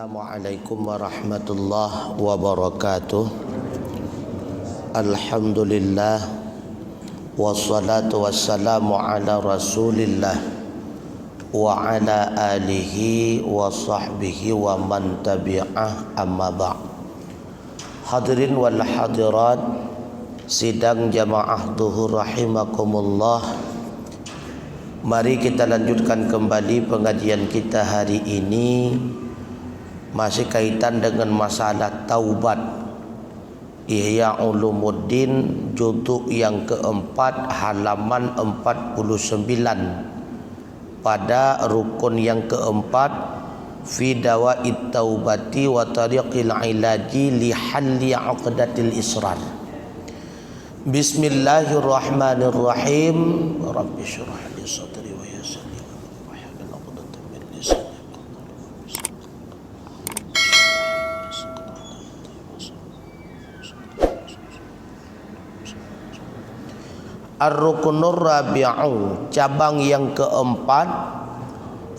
Assalamualaikum warahmatullahi wabarakatuh. Alhamdulillah wassalatu wassalamu ala rasulillah wa ala alihi wa sahbihi wa man tabi'ah, amma ba'd. Hadirin wal hadirat sidang jamaah zuhur rahimakumullah. Mari kita lanjutkan kembali pengajian kita hari ini, masih kaitan dengan masalah taubat. Ihya Ulumuddin juzuk yang keempat halaman 49 pada rukun yang keempat, fi dawa'it taubati wa tariqil ilaji li halli 'uqdatil israr. Bismillahirrahmanirrahim. Rabbi shrah li sadri wa yassir li amri wahlul 'uqdatam min lisani. Ar-rukunur rabi'u, cabang yang keempat,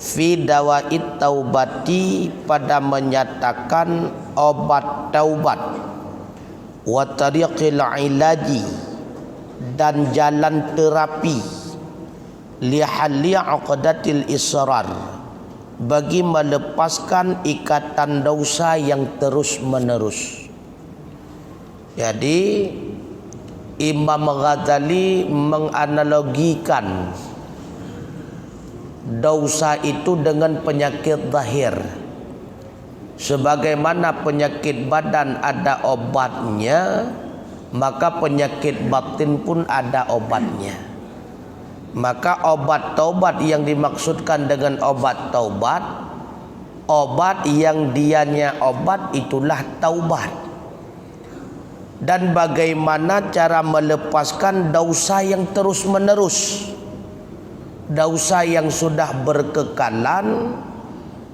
fi dawa'it taubati, pada menyatakan obat taubat, wa tariqil ilaji, dan jalan terapi, li halli 'uqdatil israr, bagi melepaskan ikatan dosa yang terus menerus. Jadi Imam Ghazali menganalogikan dosa itu dengan penyakit zahir. Sebagaimana penyakit badan ada obatnya, maka penyakit batin pun ada obatnya. Maka obat taubat yang dimaksudkan dengan obat taubat, obat yang dianya obat itulah taubat. Dan bagaimana cara melepaskan dosa yang terus menerus, dosa yang sudah berkekalan,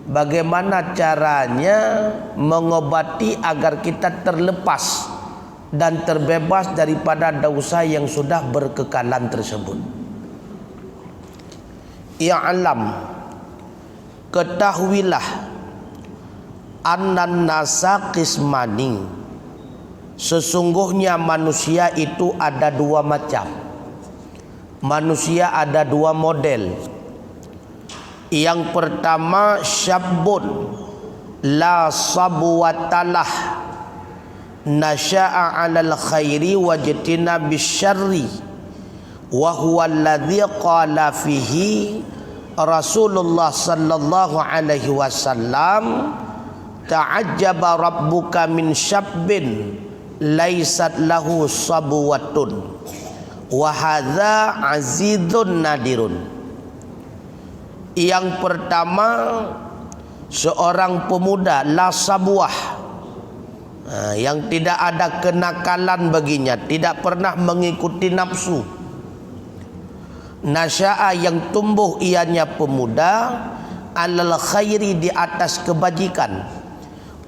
bagaimana caranya mengobati agar kita terlepas dan terbebas daripada dosa yang sudah berkekalan tersebut. I'lam, ketahuilah, annan nasa qismani, sesungguhnya manusia itu ada dua macam. Manusia ada dua model. Yang pertama, syabun la sabwatalah, nasya'a 'alal khairi wajtina bisyarri, wa huwa alladhi qala fihi Rasulullah sallallahu alaihi wasallam, ta'ajjaba rabbuka min syabbin laisat lahu sabwatun wa hadza azizun nadirun. Yang pertama, seorang pemuda la sabwah, yang tidak ada kenakalan baginya, tidak pernah mengikuti nafsu. Nasya'a, yang tumbuh ianya pemuda, alal khairi, di atas kebajikan,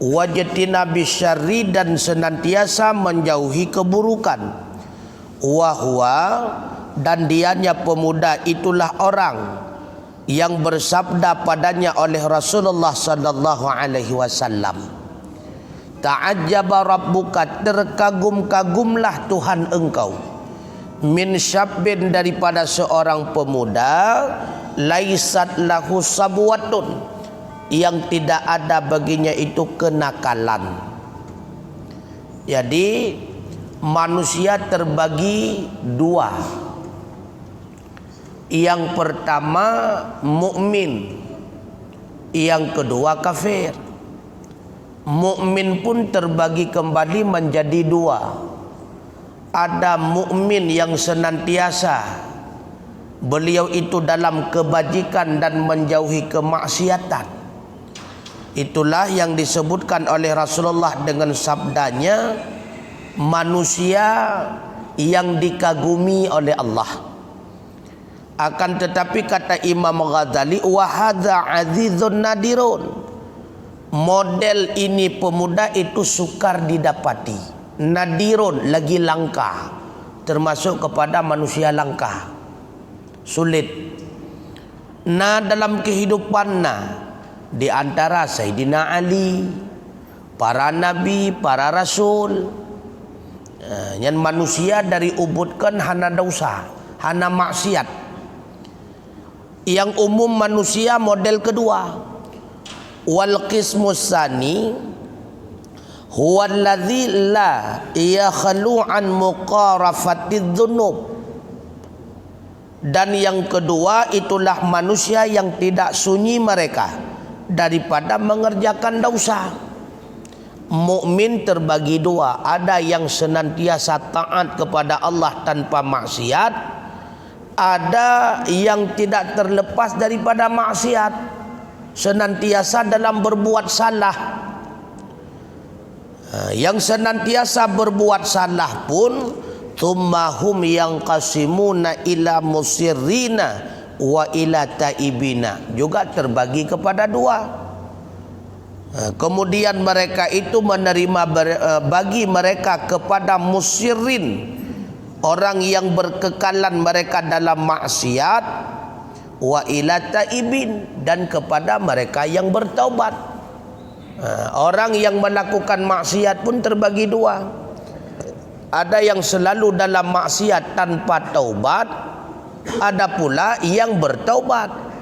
wajtina bisyarri, dan senantiasa menjauhi keburukan. Wahwa, dan dianya pemuda itulah orang yang bersabda padanya oleh Rasulullah sallallahu alaihi wasallam, ta'ajjaba rabbuka, terkagum-kagumlah Tuhan engkau, min syabbin, daripada seorang pemuda, laisat lahu sabwatun, yang tidak ada baginya itu kenakalan. Jadi manusia terbagi dua. Yang pertama mukmin, yang kedua kafir. Mukmin pun terbagi kembali menjadi dua. Ada mukmin yang senantiasa beliau itu dalam kebajikan dan menjauhi kemaksiatan. Itulah yang disebutkan oleh Rasulullah dengan sabdanya, manusia yang dikagumi oleh Allah. Akan tetapi kata Imam Ghazali, wa hadza azizun nadirun, model ini pemuda itu sukar didapati, nadirun, lagi langka, termasuk kepada manusia langka, sulit. Nah, dalam kehidupan Di antara Sayyidina Ali, para nabi, para rasul, yang manusia dari ubudkan hana dosa, hana maksiat. Yang umum manusia model kedua. Wal qismus tsani huwa alladzi la yakhlu an muqarafatidz dzunub. Dan yang kedua itulah manusia yang tidak sunyi mereka daripada mengerjakan dosa. Mukmin terbagi dua, ada yang senantiasa taat kepada Allah tanpa maksiat, ada yang tidak terlepas daripada maksiat, senantiasa dalam berbuat salah. Yang senantiasa berbuat salah pun tummahum yang qasimuna ila musirrina wa ila taibina, juga terbagi kepada dua. Kemudian mereka itu menerima bagi mereka kepada musirrin, orang yang berkekalan mereka dalam maksiat, wa ila taibin, dan kepada mereka yang bertaubat. Orang yang melakukan maksiat pun terbagi dua. Ada yang selalu dalam maksiat tanpa taubat, ada pula yang bertaubat.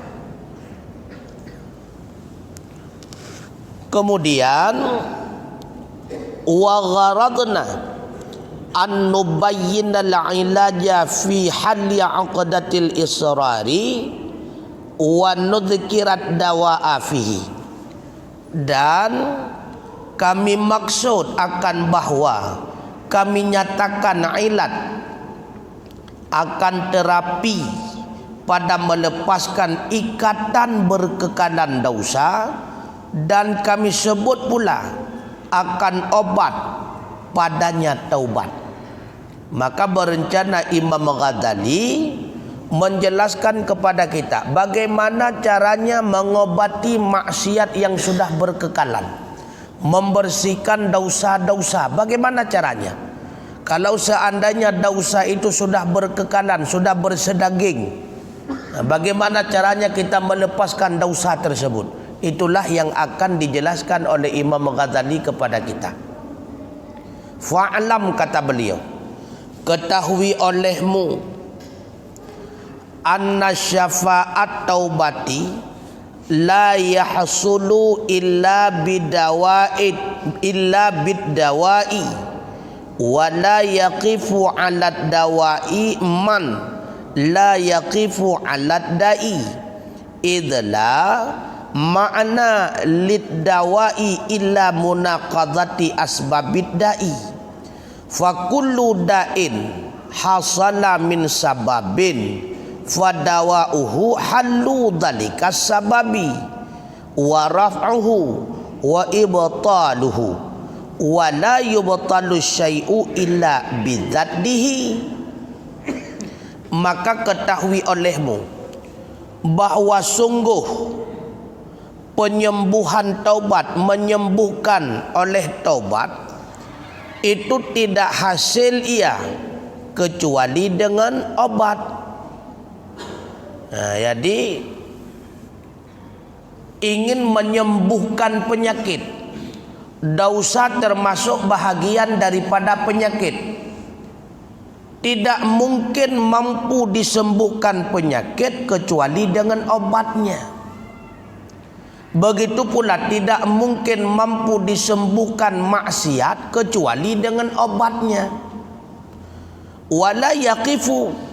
Kemudian wa gharadna an nubayyina al-ilaja fi halli 'aqdatil israri wa nudhkirat dawa'a fihi. Dan kami maksud akan bahwa kami nyatakan ilat akan terapi pada melepaskan ikatan berkekalan dosa, dan kami sebut pula akan obat padanya taubat. Maka berencana Imam Ghazali menjelaskan kepada kita bagaimana caranya mengobati maksiat yang sudah berkekalan, membersihkan dosa-dosa. Bagaimana caranya? Kalau seandainya dosa itu sudah berkekalan, sudah bersedaging, bagaimana caranya kita melepaskan dosa tersebut? Itulah yang akan dijelaskan oleh Imam Ghazali kepada kita. Fa'lam, kata beliau, ketahui olehmu anna syafa'at taubati la yahsulu illa bidawai wa la yaqifu 'ala dawai man la yaqifu 'ala da'i idla ma'na lid dawai illa munaqadhati asbabid da'i fa kullu da'in hasala min sababin fadawa'uhu hallu dhalika sababi wa raf'uhu wa ibtaluhu wa la yubtalu syai'u illa bidzatihi. Maka ketahui olehmu bahwa sungguh penyembuhan taubat, menyembuhkan oleh taubat itu tidak hasil ia kecuali dengan obat. Jadi ingin menyembuhkan penyakit, dosa termasuk bahagian daripada penyakit. Tidak mungkin mampu disembuhkan penyakit kecuali dengan obatnya. Begitu pula tidak mungkin mampu disembuhkan maksiat kecuali dengan obatnya. Wala yaqifu,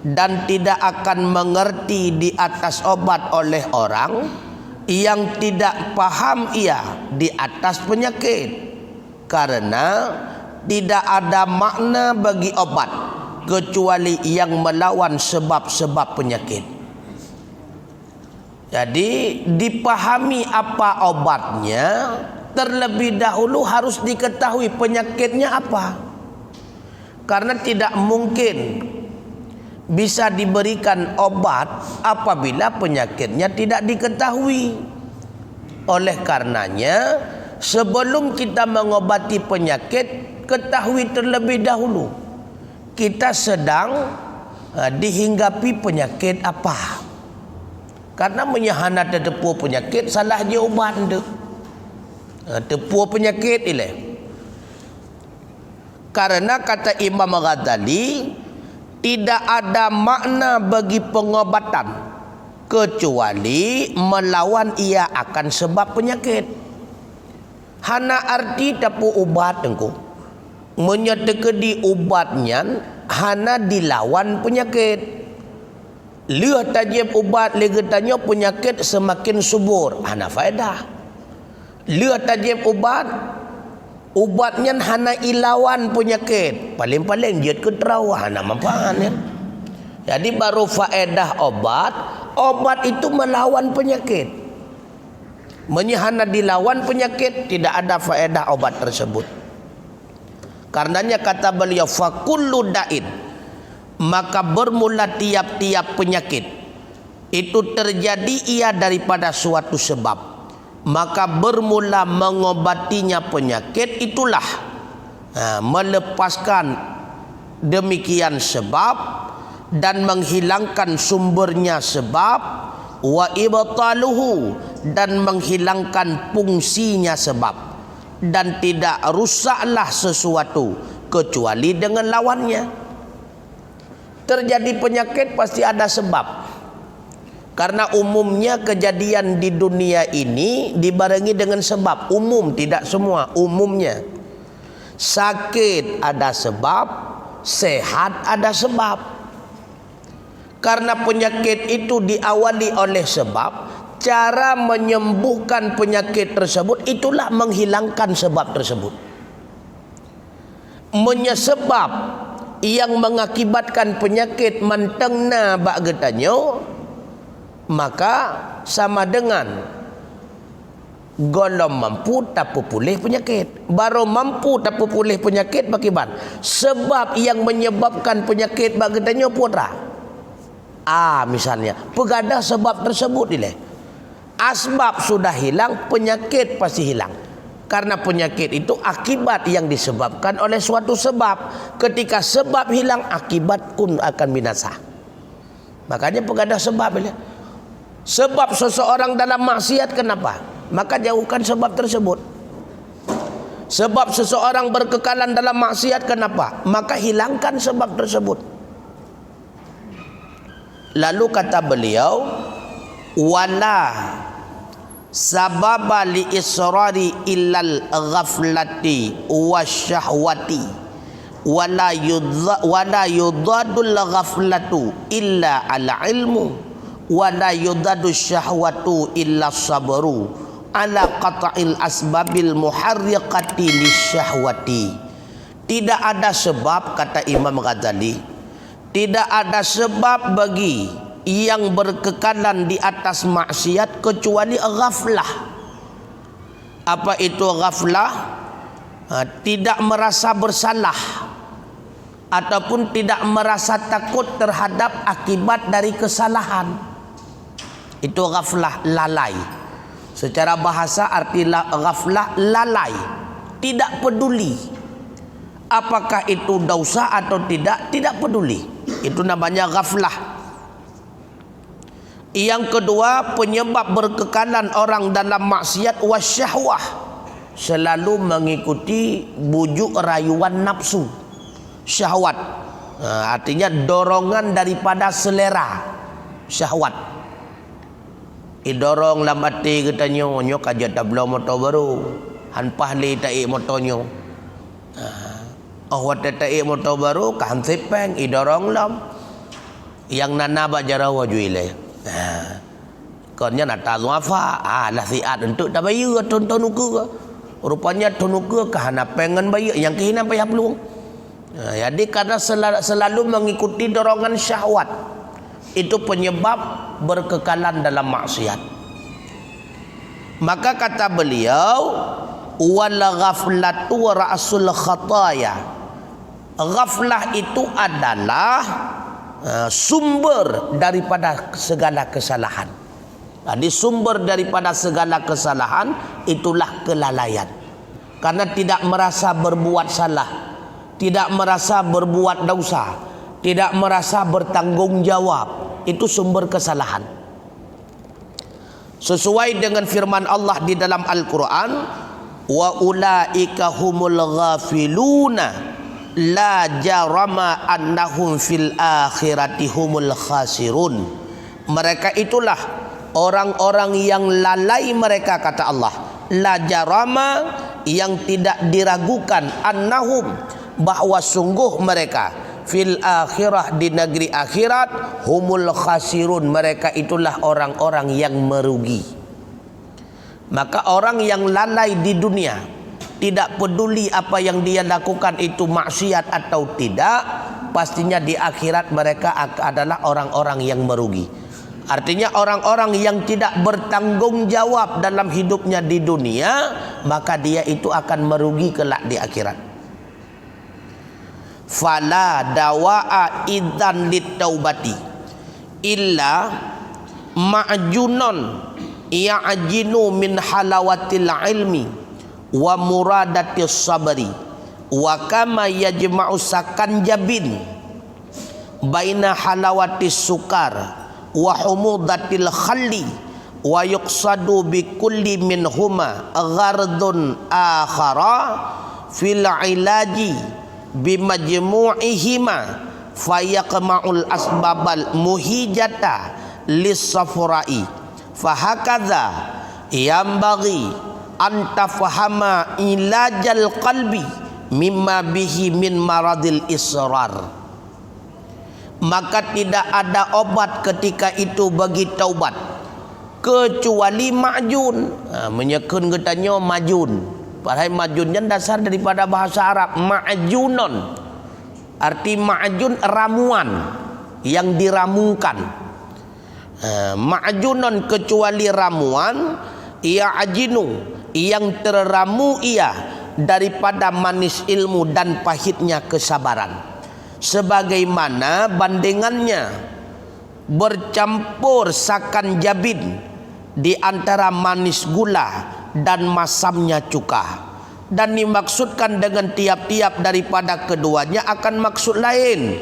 dan tidak akan mengerti di atas obat oleh orang yang tidak paham ia di atas penyakit, karena tidak ada makna bagi obat kecuali yang melawan sebab-sebab penyakit. Jadi dipahami apa obatnya, terlebih dahulu harus diketahui penyakitnya apa. Karena tidak mungkin bisa diberikan obat apabila penyakitnya tidak diketahui. Oleh karenanya, sebelum kita mengobati penyakit, ketahui terlebih dahulu kita sedang dihinggapi penyakit apa. Karena menyahana tepu penyakit salah dia ubat tu. Tepu penyakit ile. Karena kata Imam Ghazali, tidak ada makna bagi pengobatan kecuali melawan ia akan sebab penyakit. Hana arti tepu ubat engkau. Menyetekedi ubatnya hana dilawan penyakit. Lihat tajib ubat legetanya penyakit semakin subur, hana faedah. Lihat tajib ubatnya hana ilawan penyakit, paling-paling dia keterawah, hana manfaat ya. Jadi baru faedah obat itu melawan penyakit. Menyahana dilawan penyakit, tidak ada faedah obat tersebut. Karenanya kata beliau, fakullu da'in, maka bermula tiap-tiap penyakit itu terjadi ia daripada suatu sebab, maka bermula mengobatinya penyakit itulah melepaskan demikian sebab dan menghilangkan sumbernya sebab, wa ibtaluhu, dan menghilangkan fungsinya sebab, dan tidak rusaklah sesuatu kecuali dengan lawannya. Terjadi penyakit pasti ada sebab. Karena umumnya kejadian di dunia ini dibarengi dengan sebab. Umum, tidak semua, umumnya. Sakit ada sebab, sehat ada sebab. Karena penyakit itu diawali oleh sebab, cara menyembuhkan penyakit tersebut itulah menghilangkan sebab tersebut. Menyebab yang mengakibatkan penyakit mantengna bak getanyo, maka sama dengan golong mampu tak pulih penyakit. Baru mampu tak pulih penyakit bakiban sebab yang menyebabkan penyakit bak getanyo putra. Misalnya pegadah sebab tersebut dileh. Asbab sudah hilang, penyakit pasti hilang. Karena penyakit itu akibat yang disebabkan oleh suatu sebab. Ketika sebab hilang, akibat pun akan binasa. Makanya pegadah sebab. Sebab seseorang dalam maksiat, kenapa? Maka jauhkan sebab tersebut. Sebab seseorang berkekalan dalam maksiat, kenapa? Maka hilangkan sebab tersebut. Lalu kata beliau, wala sababa li israri illal ghaflati wasyahwati wala yudadul ghaflatu illa ala ilmu wala yudadul syahwatu illa sabru ala qata'il asbabil muharriqati lisyahwati. Tidak ada sebab, kata Imam Ghazali, tidak ada sebab bagi yang berkekalan di atas maksiat kecuali ghaflah. Apa itu ghaflah? Tidak merasa bersalah ataupun tidak merasa takut terhadap akibat dari kesalahan. Itu ghaflah, lalai. Secara bahasa arti ghaflah lalai, tidak peduli apakah itu dosa atau tidak peduli. Itu namanya ghaflah. Yang kedua, penyebab berkekalan orang dalam maksiat wasyahwah, selalu mengikuti bujuk rayuan nafsu, syahwat. Artinya dorongan daripada selera syahwat. Idorong lam hati katanya, nyok aja tablo motor baru, hanpah li tai motornya. Wat tai motor baru kan sepeng idorong lam yang nana bajarawa juile. Konnya nata luafa lah siat untuk tak bayar tonton nuka. Rupanya tonuka kahana pengen bayar yang kehinan payah peluang. Jadi karena selalu mengikuti dorongan syahwat, itu penyebab berkekalan dalam maksiat. Maka kata beliau, wal ghaflatu ra'sul khataya. Ghaflah itu adalah sumber daripada segala kesalahan. Jadi sumber daripada segala kesalahan itulah kelalaian. Karena tidak merasa berbuat salah, tidak merasa berbuat dosa, tidak merasa bertanggung jawab, itu sumber kesalahan. Sesuai dengan firman Allah di dalam Al-Quran, wa ulaika humul ghafiluna la jarama annahum fil akhirati humul khasirun. Mereka itulah orang-orang yang lalai mereka, kata Allah. La jarama, yang tidak diragukan, annahum, bahwa sungguh mereka, fil akhirah, di negeri akhirat, humul khasirun, mereka itulah orang-orang yang merugi. Maka orang yang lalai di dunia, tidak peduli apa yang dia lakukan itu maksiat atau tidak, pastinya di akhirat mereka adalah orang-orang yang merugi. Artinya orang-orang yang tidak bertanggung jawab dalam hidupnya di dunia, maka dia itu akan merugi kelak di akhirat. Fala dawa'a idzan litaubati illa ma'junon ya'jinu min halawatil ilmi wa muradatis sabri wa kama yajma'u sakanjabin baina halawatis sukar wa humudatil khalli wa yuqsadu bi kulli minhuma ghardun akhara fil ilaji bimajmu'ihima fayaqma'ul asbabal muhijata lis-safra'i fahakadha yambaghi an tafahama ilajal qalbi mimma bihi min maradil israr. Maka tidak ada obat ketika itu bagi taubat kecuali ma'jun. Menyekun katanya majun. Padahal majun yang dasar daripada bahasa Arab ma'junon. Arti ma'jun ramuan yang diramukan. Ma'junon kecuali ramuan, ia ajinu yang terramu ia daripada manis ilmu dan pahitnya kesabaran. Sebagaimana bandingannya bercampur sakan jabin di antara manis gula dan masamnya cuka. Dan dimaksudkan dengan tiap-tiap daripada keduanya akan maksud lain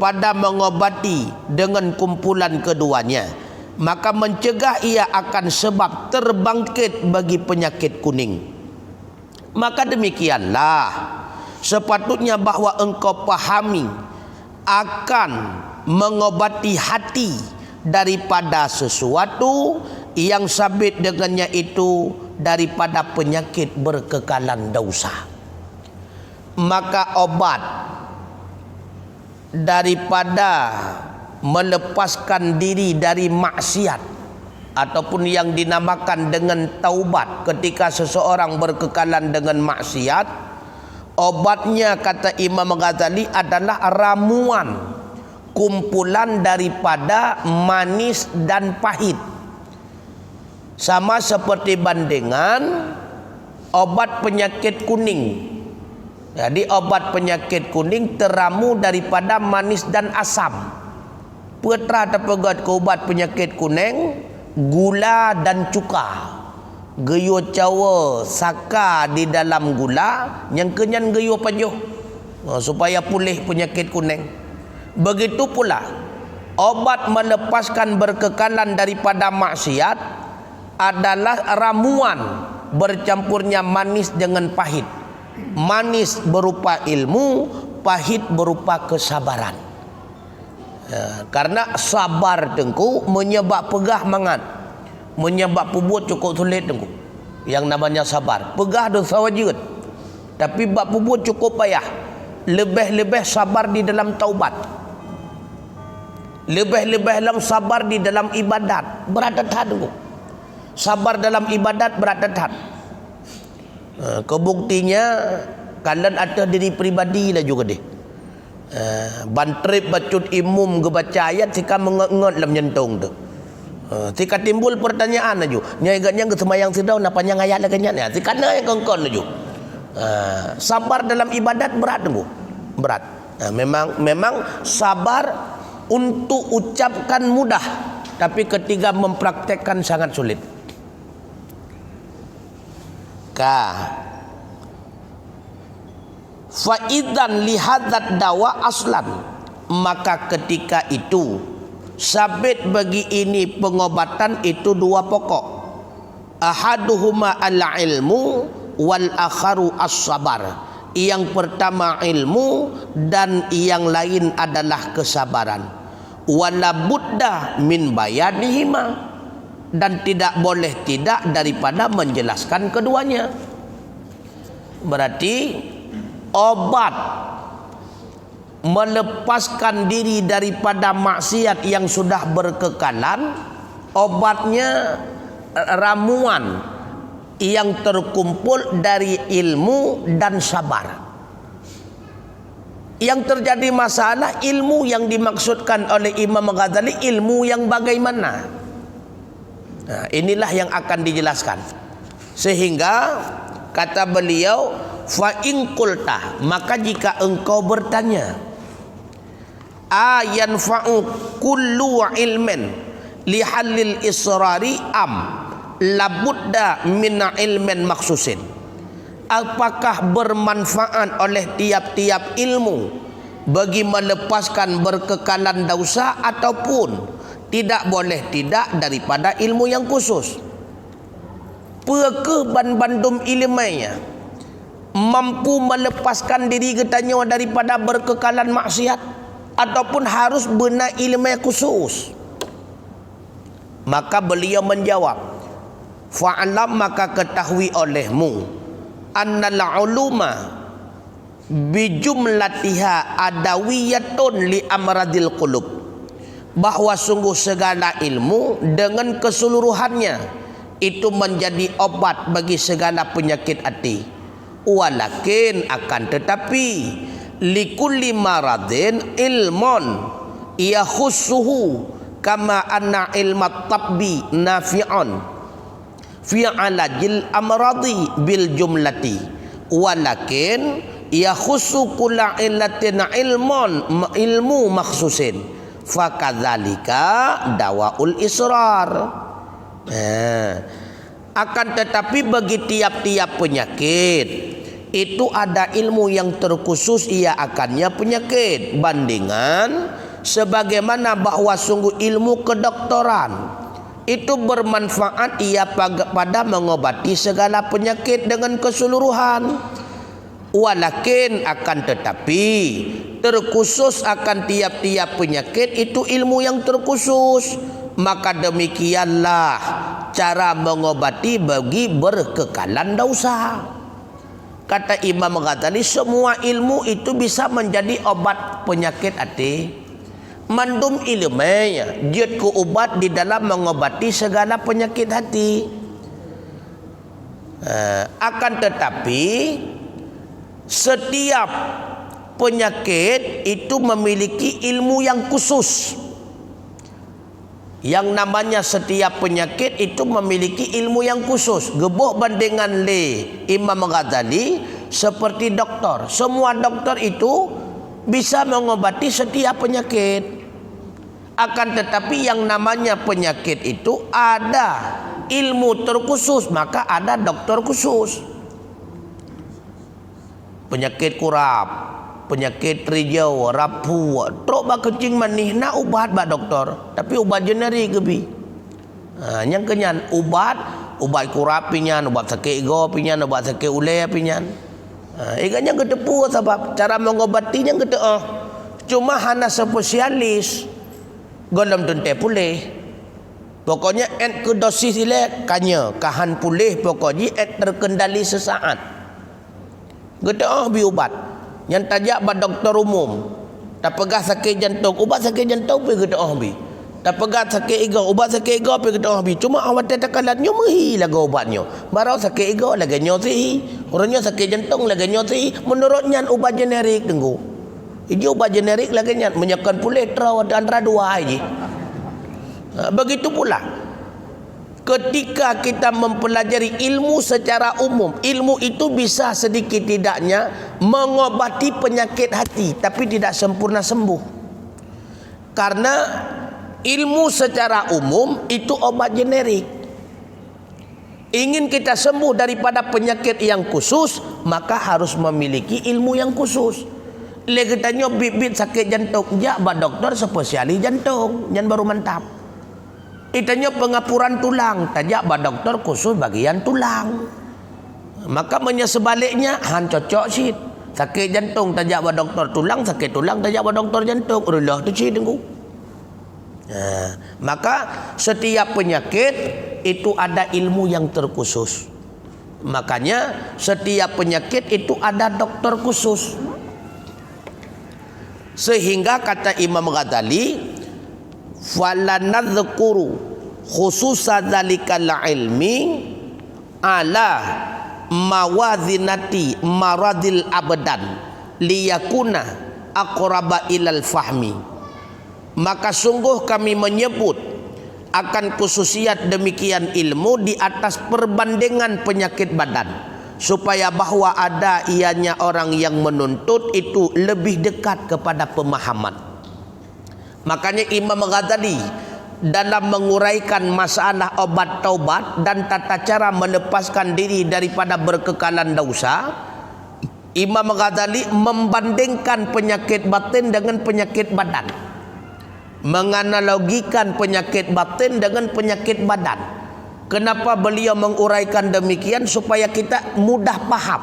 pada mengobati dengan kumpulan keduanya, maka mencegah ia akan sebab terbangkit bagi penyakit kuning. Maka demikianlah sepatutnya bahwa engkau pahami akan mengobati hati daripada sesuatu yang sabit dengannya itu daripada penyakit berkekalan dosa. Maka obat daripada melepaskan diri dari maksiat ataupun yang dinamakan dengan taubat ketika seseorang berkekalan dengan maksiat, obatnya kata Imam Ghazali adalah ramuan kumpulan daripada manis dan pahit. Sama seperti bandingan obat penyakit kuning. Jadi obat penyakit kuning teramu daripada manis dan asam. Putra terpegat ke obat penyakit kuning, gula dan cuka. Geyo cawa saka di dalam gula, yang kenyan geyo pajuh supaya pulih penyakit kuning. Begitu pula obat melepaskan berkekalan daripada maksiat adalah ramuan bercampurnya manis dengan pahit. Manis berupa ilmu, pahit berupa kesabaran. Karena sabar tengku menyebab pegah mangat, menyebab pubut cukup sulit tengku. Yang namanya sabar, pegah dosa wajib, tapi bab pubut cukup payah. Lebih-lebih sabar di dalam taubat, lebih-lebih dalam sabar di dalam ibadat, berat tengku. Sabar dalam ibadat berat tetap. Kebuktinya kalian ada diri pribadi lah juga deh. Bantrip bacut imum ke baca ayat sika mengot-ngot dalam nyentung tu. Sika timbul pertanyaan laju. Nyai ganyang ke semayang sidau napa nyang ayat lah ganyan ya. Sika na yang kongkon laju. Sabar dalam ibadat berat tu. Berat. Memang sabar untuk ucapkan mudah, tapi ketika mempraktekkan sangat sulit. Fa'idan lihadat dawa aslan, maka ketika itu sabit bagi ini pengobatan itu dua pokok. Ahaduhuma al-ilmu wal akharu as-sabar. Yang pertama ilmu dan yang lain adalah kesabaran. Wala budda min bayanihima, dan tidak boleh tidak daripada menjelaskan keduanya. Berarti obat melepaskan diri daripada maksiat yang sudah berkekalan, obatnya ramuan yang terkumpul dari ilmu dan sabar. Yang terjadi masalah ilmu yang dimaksudkan oleh Imam Ghazali, ilmu yang bagaimana? Nah, inilah yang akan dijelaskan. Sehingga kata beliau, fa in qulta, maka jika engkau bertanya, ayanfa'u kullu ilmin li halil israri am labudda min ilmin maksusin. Apakah bermanfaat oleh tiap-tiap ilmu bagi melepaskan berkekalan dosa, ataupun tidak boleh tidak daripada ilmu yang khusus? Pekeh bandum ilmunya mampu melepaskan diri katanya daripada berkekalan maksiat, ataupun harus benar ilmu yang khusus? Maka beliau menjawab, fa'alam, maka ketahui olehmu, annal uluma bijumlatiha adawiyatun li amradil qulub, bahwa sungguh segala ilmu dengan keseluruhannya itu menjadi obat bagi segala penyakit hati. Walakin, akan tetapi, likulli maradin ilmun yakhussuhu kama anna ilmat tabbi nafi'un fi alajil amradi bil jumlati, walakin yakhussu kulla illatin ilmu makhsusin fakadzalika dawaul israr. Akan tetapi bagi tiap-tiap penyakit itu ada ilmu yang terkhusus ia akannya penyakit, bandingan sebagaimana bahwa sungguh ilmu kedokteran itu bermanfaat ia pada mengobati segala penyakit dengan keseluruhan. Walakin, akan tetapi, terkhusus akan tiap-tiap penyakit itu ilmu yang terkhusus. Maka demikianlah cara mengobati bagi berkekalan dosa. Kata Imam Ghazali, semua ilmu itu bisa menjadi obat penyakit hati. Mandum ilmunya jid ku ubat di dalam mengobati segala penyakit hati. Akan tetapi setiap penyakit itu memiliki ilmu yang khusus. Yang namanya setiap penyakit itu memiliki ilmu yang khusus. Gebuh bandingan le Imam Ghazali seperti doktor. Semua doktor itu bisa mengobati setiap penyakit. Akan tetapi yang namanya penyakit itu ada ilmu terkhusus, maka ada dokter khusus. Penyakit kurap, penyakit rijau, rapuh, truk bak kencing manih, nak ubat bak doktor, tapi ubat generik ke bi. Yang kenyan ubat kurap pinyan, ubat sakit ego pinyan, ubat sakit ule pinyan. Iganya ketepu sebab cara mengobatinya kete cuma hana spesialis. Golem tuntai pulih. Pokoknya et ke dosis ile kanya kahan pulih, pokoknya et terkendali sesaat. Gede bi ubat. Yang tajak ba doktor umum. Tak pegah sakit jantung, ubat sakit jantung pi gede bi. Tak pegah sakit ego, ubat sakit ego pi gede bi. Cuma awak takalan nyo mehi lagu ubatnya. Barau sakit ego lagi nyo sihi. Orangnya sakit jantung lagi nyo sihi. Menurutnya ubat generik tenggu. Ijo ubat generik lagi nyat menyakan pulih teraw dan radua aja. Begitu pula ketika kita mempelajari ilmu secara umum, ilmu itu bisa sedikit tidaknya mengobati penyakit hati, tapi tidak sempurna sembuh. Karena ilmu secara umum itu obat generik. Ingin kita sembuh daripada penyakit yang khusus, maka harus memiliki ilmu yang khusus. Legetanya bibit sakit jantung, jak ba dokter spesialis jantung, jangan baru mantap. Itanya pengapuran tulang, tajak ba doktor khusus bagian tulang. Maka sebaliknya han cocok sih. Sakit jantung tajak ba doktor tulang, sakit tulang tajak ba doktor jantung. Ulah tu sih tengku. Maka setiap penyakit itu ada ilmu yang terkhusus. Makanya setiap penyakit itu ada dokter khusus. Sehingga kata Imam Ghazali, falanadzkuru khususa dzalikal ilmi ala mawazinati maradil abadan liyakuna aqraba ilal fahmi. Maka sungguh kami menyebut akan khususiat demikian ilmu di atas perbandingan penyakit badan, supaya bahwa ada ianya orang yang menuntut itu lebih dekat kepada pemahaman. Makanya Imam Ghazali dalam menguraikan masalah obat taubat dan tata cara melepaskan diri daripada berkekalan dosa, Imam Ghazali membandingkan penyakit batin dengan penyakit badan, menganalogikan penyakit batin dengan penyakit badan. Kenapa beliau menguraikan demikian? Supaya kita mudah paham.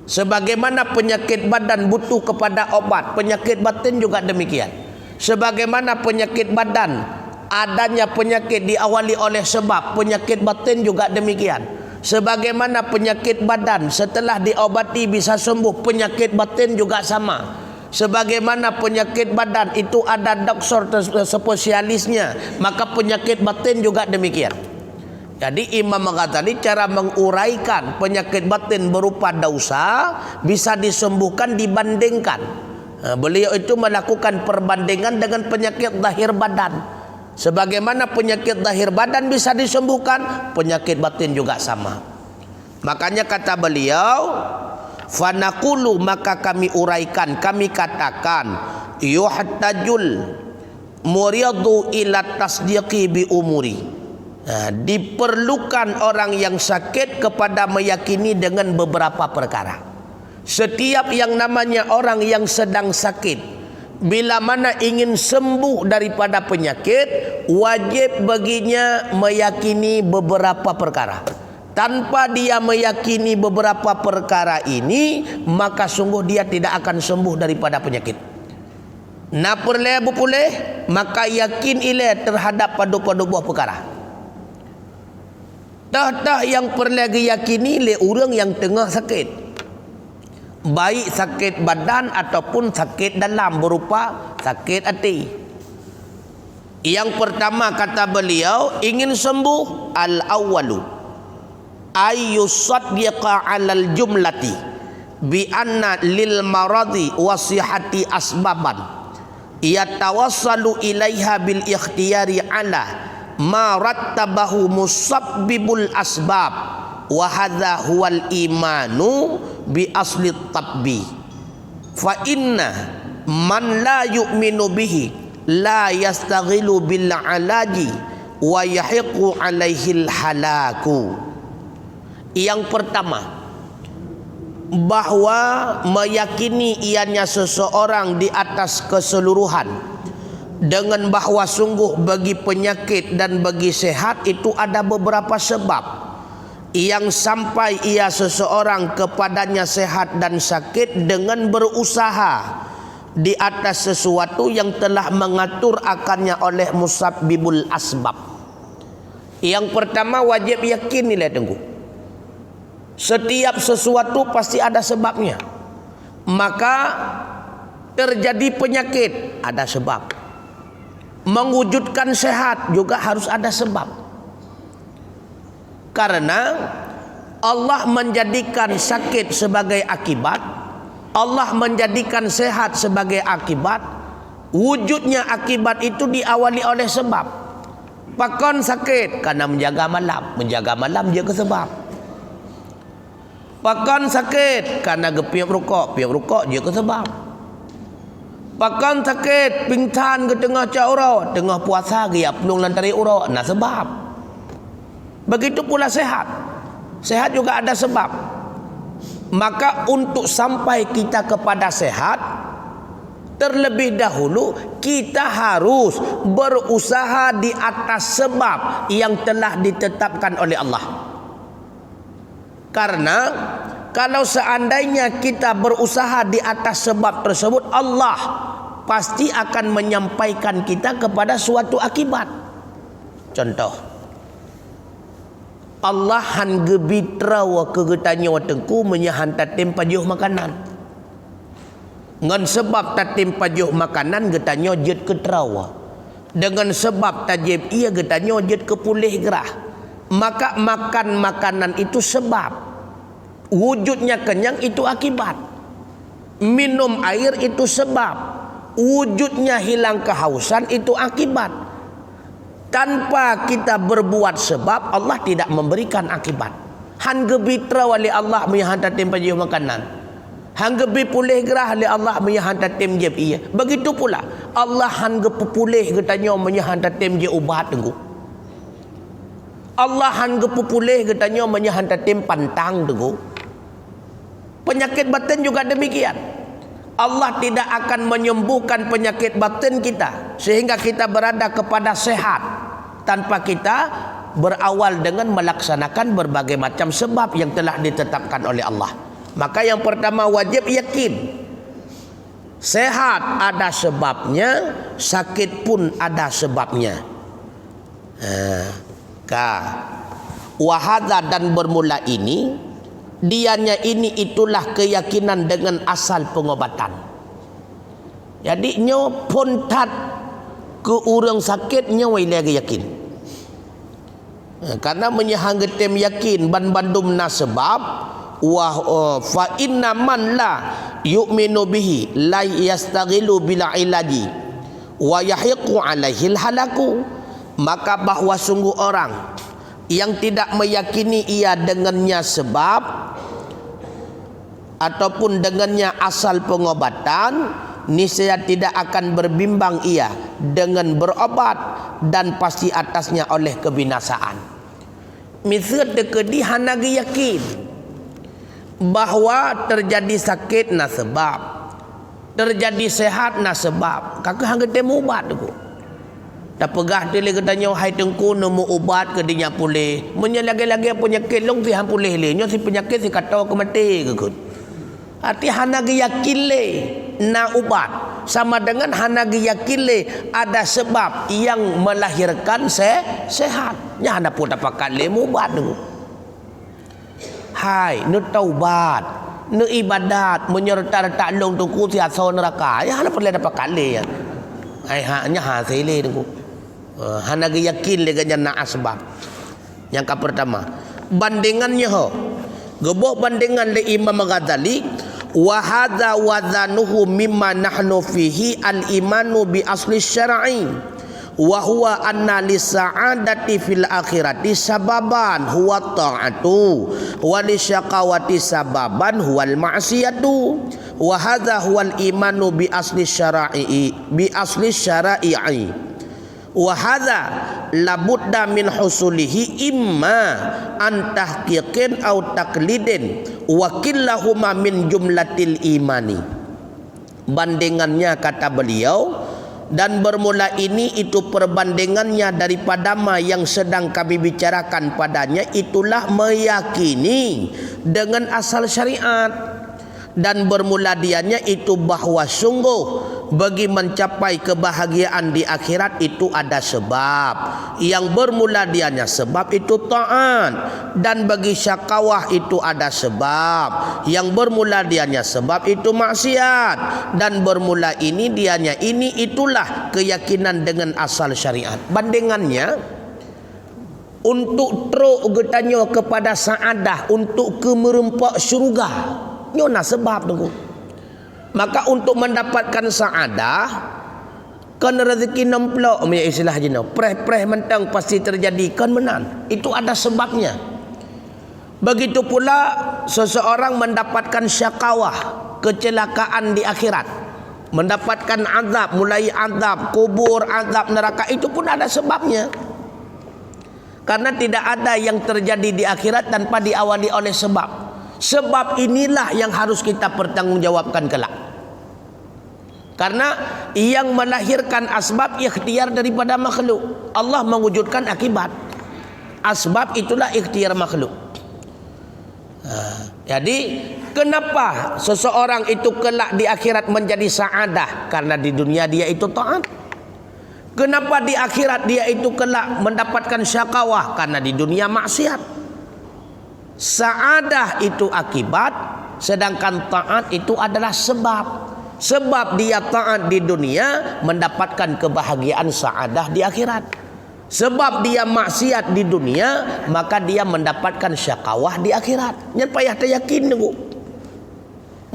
Sebagaimana penyakit badan butuh kepada obat, penyakit batin juga demikian. Sebagaimana penyakit badan adanya penyakit diawali oleh sebab, penyakit batin juga demikian. Sebagaimana penyakit badan setelah diobati bisa sembuh, penyakit batin juga sama. Sebagaimana penyakit badan itu ada dokter spesialisnya, maka penyakit batin juga demikian. Jadi Imam Ghazali cara menguraikan penyakit batin berupa dosa bisa disembuhkan dibandingkan. Beliau itu melakukan perbandingan dengan penyakit zahir badan. Sebagaimana penyakit zahir badan bisa disembuhkan, penyakit batin juga sama. Makanya kata beliau, fanaqulu, maka kami uraikan, kami katakan, yuhtajul muridu ila tasdiqi bi umuri. Diperlukan orang yang sakit kepada meyakini dengan beberapa perkara. Setiap yang namanya orang yang sedang sakit, bila mana ingin sembuh daripada penyakit, wajib baginya meyakini beberapa perkara. Tanpa dia meyakini beberapa perkara ini, maka sungguh dia tidak akan sembuh daripada penyakit. Na perle boleh, maka yakin ile terhadap padu-padu buah perkara. Tah yang perlu yakini le orang yang tengah sakit, baik sakit badan ataupun sakit dalam berupa sakit hati. Yang pertama kata beliau, ingin sembuh, al-awwalu ayyusaddiqa 'alal jumlati bi anna lil maradi wasihati asbaban yatawassalu ilaiha bil ikhtiyari 'ala ma rattabahu musabbibul asbab wa hadza huwal imanu bi asli tabbi fa inna man la yu'minu bihi la yastaghilu bil alaji wa yahiqu alaihi al halaku. Yang pertama, bahwa meyakini ianya seseorang di atas keseluruhan dengan bahwa sungguh bagi penyakit dan bagi sehat itu ada beberapa sebab yang sampai ia seseorang kepadanya sehat dan sakit dengan berusaha di atas sesuatu yang telah mengatur akannya oleh musabbibul asbab. Yang pertama, wajib yakin nilai tengku. Setiap sesuatu pasti ada sebabnya. Maka terjadi penyakit, ada sebab. Mewujudkan sehat juga harus ada sebab. Karena Allah menjadikan sakit sebagai akibat, Allah menjadikan sehat sebagai akibat. Wujudnya akibat itu diawali oleh sebab. Pakon sakit karena menjaga malam dia ke sebab. Pakon sakit karena piap rokok dia ke sebab. Pakon sakit pingsan ke tengah caura, tengah puasa dia pelung lantari ura, nah sebab. Begitu pula sehat. Sehat juga ada sebab. Maka untuk sampai kita kepada sehat, Terlebih dahulu kita harus berusaha di atas sebab yang telah ditetapkan oleh Allah. Karena kalau seandainya kita berusaha di atas sebab tersebut, Allah pasti akan menyampaikan kita kepada suatu akibat. Contoh, Allah han gebitra wa kegetanya wa tengku menyahan tatim pajuh makanan. Dengan sebab tatim pajuh makanan getanya jet keterawa. Dengan sebab tajib ia getanya jet kepulih gerah. Maka makan makanan itu sebab. Wujudnya kenyang itu akibat. Minum air itu sebab. Wujudnya hilang kehausan itu akibat. Tanpa kita berbuat sebab, Allah tidak memberikan akibat. Han gebitra wali Allah menyahan tatim pajuh makanan. Hanggebi pulih gerah li Allah menyahan tatim je ia. Begitu pula Allah hangge pulih getanya menyahan tatim je ubat tengku. Allah hangge pulih getanya menyahan tatim pantang tengku. Penyakit batin juga demikian. Allah tidak akan menyembuhkan penyakit batin kita sehingga kita berada kepada sehat tanpa kita berawal dengan melaksanakan berbagai macam sebab yang telah ditetapkan oleh Allah. Maka yang pertama wajib yakin. Sehat ada sebabnya, sakit pun ada sebabnya. Wahada dan bermula ini, dianya ini itulah keyakinan dengan asal pengobatan. Jadi nyo pontat ke orang sakit nyo lagi yakin. Karena menyahang getem yakin ban bandum na sebab fa inna man la yu'minu bihi la yastaghilu bila ilaji wa yahiqu alaihi halaku. Maka bahwa sungguh orang yang tidak meyakini ia dengannya sebab ataupun dengannya asal pengobatan, niscaya tidak akan berbimbang ia dengan berobat dan pasti atasnya oleh kebinasaan. Misal dekedi hanagi yakin bahwa terjadi sakit na sebab, terjadi sehat na sebab. Kakak hangga temu ubat tu. Tak pegah dia katanya hai tengku nemu ubat ke dinya pulih. Menyelagi-lagi penyakit long ti han pulih le. Nyo si penyakit si kata ke mati ke kut. Arti hanagi yakin le na ubat sama dengan hanagi yakin le ada sebab yang melahirkan sehat. Nya hana pun dapat le ubat tu. Hai, nu taubat, nu ibadat, menyerta taklong tungku si asal neraka. Ya, hana perlu dapat kali ya. Hai, hanya hasil tungku. Hana yakin le ganyan na asbab. Yang pertama, bandingannya ho. Geboh bandingan le Imam Ghazali, wa hadza wa dhanuhu mimma nahnu fihi al-imanu bi asli syar'i. Wa huwa anna li sa'adati fil akhirati sababan huwa ta'atu wa li syaqawati sababan huwal ma'siyatu wa hadha huwal imanu bi asli syara'i wa hadha labudda min husulihi imma an tahqiqin aw taqlidin wa killahuma min jumlatil imani. Bandingannya kata beliau, dan bermula ini itu perbandingannya daripada yang sedang kami bicarakan padanya, itulah meyakini dengan asal syariat. Dan bermula dianya itu bahwa sungguh bagi mencapai kebahagiaan di akhirat itu ada sebab. Yang bermula dianya sebab itu taat. Dan bagi syakawah itu ada sebab. Yang bermula dianya sebab itu maksiat. Dan bermula ini dianya ini itulah keyakinan dengan asal syariat. Bandingannya, untuk teruk getanya kepada saadah, untuk kemerempak syurga, nyona sebab tunggu. Maka untuk mendapatkan saadah, kan rezeki nemplok punya istilah jino, preh-preh mentang pasti terjadi, kan menan. Itu ada sebabnya. Begitu pula seseorang mendapatkan syakawah, kecelakaan di akhirat, mendapatkan azab, mulai azab kubur, azab neraka, itu pun ada sebabnya. Karena tidak ada yang terjadi di akhirat tanpa diawali oleh sebab. Sebab inilah yang harus kita pertanggungjawabkan kelak. Karena yang melahirkan asbab ikhtiar daripada makhluk. Allah mewujudkan akibat. Asbab itulah ikhtiar makhluk. Jadi kenapa seseorang itu kelak di akhirat menjadi saadah? Karena di dunia dia itu taat. Kenapa di akhirat dia itu kelak mendapatkan syakawah? Karena di dunia maksiat. Saadah itu akibat, sedangkan taat itu adalah sebab. Sebab dia taat di dunia mendapatkan kebahagiaan saadah di akhirat. Sebab dia maksiat di dunia maka dia mendapatkan syakawah di akhirat. Yang payah teryakin dulu.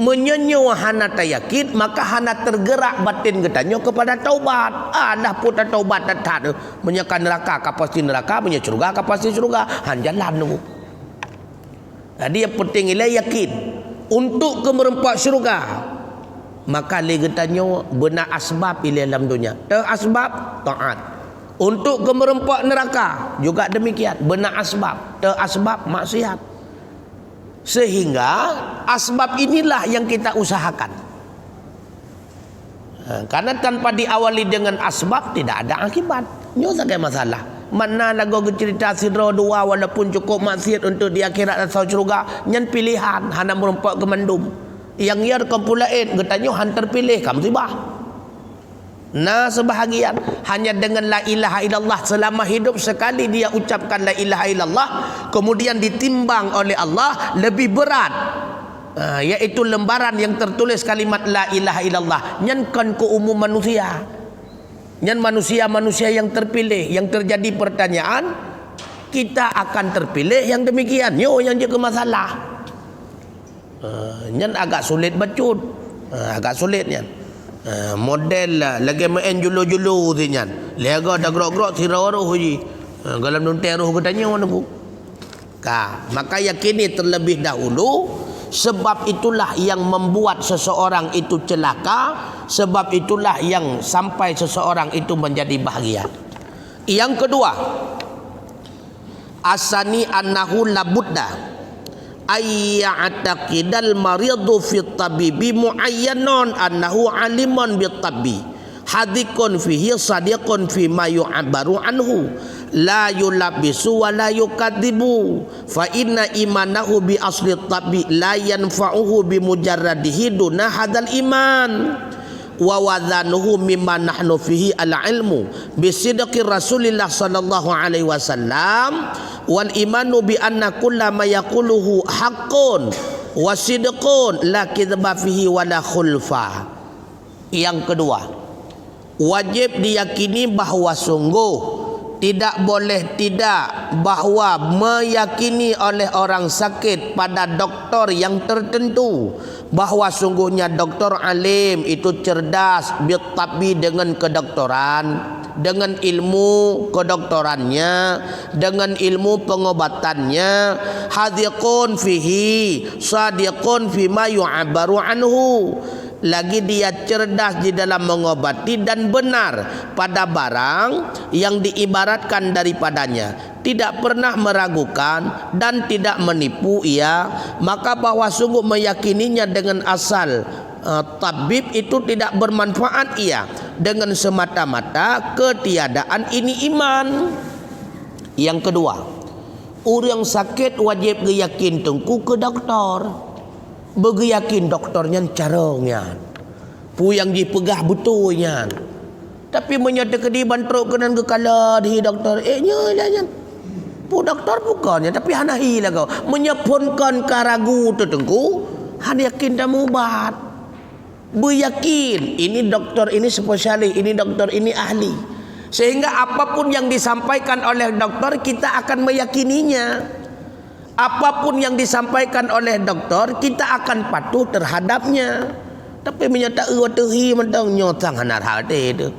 Menyenyo hana teryakin maka hana tergerak batin getanyo kepada taubat. Dah putar taubat datang menyekan neraka kapasti neraka, menye surga kapasti surga. Hanjalan dulu. Jadi yang penting ialah yakin untuk ke merempat syurga. Maka legetannya benar asbab ilahi dalam dunia. Ter asbab taat. Untuk ke merempat neraka juga demikian, benar asbab. Ter asbab maksiat. Sehingga asbab inilah yang kita usahakan. Karena tanpa diawali dengan asbab tidak ada akibat. Ini tak masalah. Mana lagu cerita sidro dua walaupun cukup maksiat untuk di akhirat atau syurga, nyan pilihan hana merempat ke mendum. Yang ia kumpulain getanyo han terpilih kam tibah. Nah sebahagian hanya dengan la ilaha illallah selama hidup sekali dia ucapkan la ilaha illallah kemudian ditimbang oleh Allah lebih berat. Yaitu lembaran yang tertulis kalimat la ilaha illallah nyankan ke umum manusia. Nyan manusia-manusia yang terpilih yang terjadi pertanyaan kita akan terpilih yang demikian. Yo yang jadi masalah. Nyan agak sulit bacut. Agak sulit nyan. Model lah lagi main julu-julu tu nyan. Lega dah grok-grok tirawaruh ji. Galam nunteruh katanya mana bu. Maka yakini terlebih dahulu sebab itulah yang membuat seseorang itu celaka, sebab itulah yang sampai seseorang itu menjadi bahagia. Yang kedua, asani annahu labudda ayya'taqidal maridu fi tabibi muayyanon annahu aliman bi tabbi hadikun fihi sadiqun fi ma yu'abaru anhu la yulabisu wa la yukadibu fa inna imanahu bi asli tabbi la yanfa'uhu bi mujarradihi duna hadal iman wa wadhanuhu mimma nahnu fihi al ilmu bi sidqi Rasulillah sallallahu alaihi wasallam wal imanu bi anna kullama yaquluhu haqqun wa sidqun la kadzba fihi wa la khulfa. Yang kedua, wajib diyakini bahawa sungguh tidak boleh tidak bahawa meyakini oleh orang sakit pada doktor yang tertentu bahawa sungguhnya doktor alim itu cerdas bitabbi dengan kedoktoran, dengan ilmu kedoktorannya, dengan ilmu pengobatannya, hadiqun fihi sadiqun fima yu'abaru anhu, lagi dia cerdas di dalam mengobati dan benar pada barang yang diibaratkan daripadanya, tidak pernah meragukan dan tidak menipu ia, maka bahwa sungguh meyakininya dengan asal tabib itu tidak bermanfaat ia dengan semata-mata ketiadaan ini iman. Yang kedua, orang sakit wajib yakin tengku ke doktor. Bagi yakin doktornya caranya pu yang dipegah betulnya. Tapi menyatakan di bantruk kenan ke kala di doktor nya pu doktor bukannya tapi hana hilang kau menyeponkan karagu tu tengku hana yakin dah mubat. Beryakin ini doktor ini spesialis, ini doktor ini ahli. Sehingga apapun yang disampaikan oleh doktor kita akan meyakininya. Apapun yang disampaikan oleh doktor kita akan patuh terhadapnya. Tapi menyata watahi mentang nyotang hanar hati itu.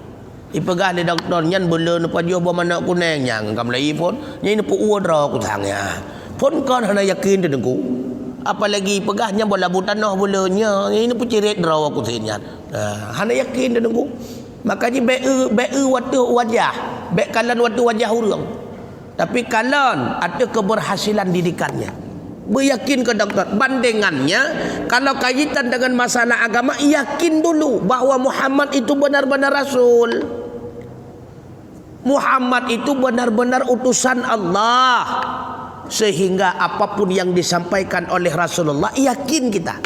Ipegah di doktor nyan belum apa jo mana kuneng yang kam lai pun nyi pu udra ku tangnya. Pun kan hana yakin denku. Apalagi pegahnya bola butanah bolanya ini pu cirit draw aku tinyan. Hana yakin denku. Makanya be waktu wajah, be kalan waktu wajah urang. Tapi kalon ada keberhasilan didikannya. Beryakin ke doktor. Bandingannya, kalau kaitan dengan masalah agama, yakin dulu bahwa Muhammad itu benar-benar Rasul. Muhammad itu benar-benar utusan Allah. Sehingga apapun yang disampaikan oleh Rasulullah, yakin kita.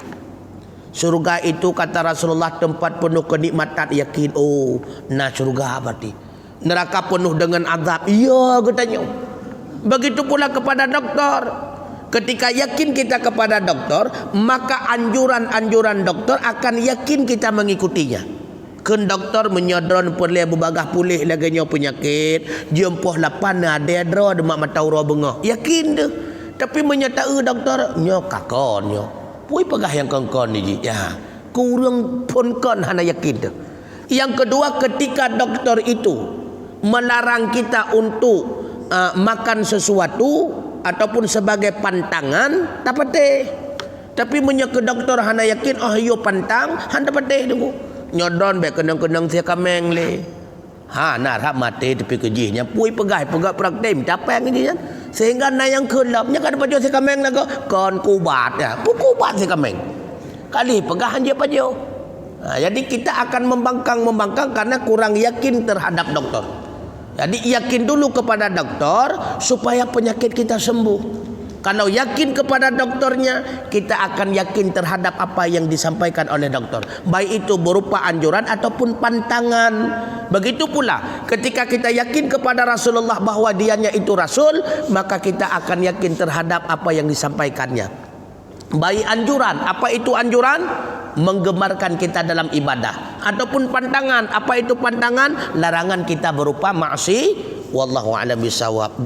Surga itu kata Rasulullah tempat penuh kenikmatan, yakin. Oh, nah surga berarti. Neraka penuh dengan azab, iya katanya. Begitu pula kepada doktor. Ketika yakin kita kepada doktor, maka anjuran-anjuran doktor akan yakin kita mengikutinya. Kan doktor menyodron perlu berbagah pulih laganya penyakit, jempoh lapan ada dro demak mata ura bengah. Yakin tu. Tapi menyata doktor nyo kakon nyo. Pui pegah yang kongkon ni ya. Kurang pun kon hana yakin tu. Yang kedua, ketika doktor itu melarang kita untuk makan sesuatu ataupun sebagai pantangan, tak patih. Tapi menyeke doktor hana yakin, oh yo pantang, handa patih tunggu. Nyodon be kenang-kenang sia kameng le. Ha nak hak mati tapi kejihnya pui pegah praktik capek ini kan. Sehingga na yang kelapnya kan pajo sia kameng lago kon kubat ya. Kubat sia kameng. Kali pegahan dia pajo. Jadi kita akan membangkang karena kurang yakin terhadap doktor. Jadi yakin dulu kepada doktor supaya penyakit kita sembuh. Kalau yakin kepada dokternya, kita akan yakin terhadap apa yang disampaikan oleh dokter. Baik itu berupa anjuran ataupun pantangan. Begitu pula ketika kita yakin kepada Rasulullah bahwa dianya itu Rasul, maka kita akan yakin terhadap apa yang disampaikannya. Baik anjuran, apa itu anjuran? Menggemarkan kita dalam ibadah. Ataupun pantangan, apa itu pantangan? Larangan kita berupa maksi. Wallahu a'lam bishawab.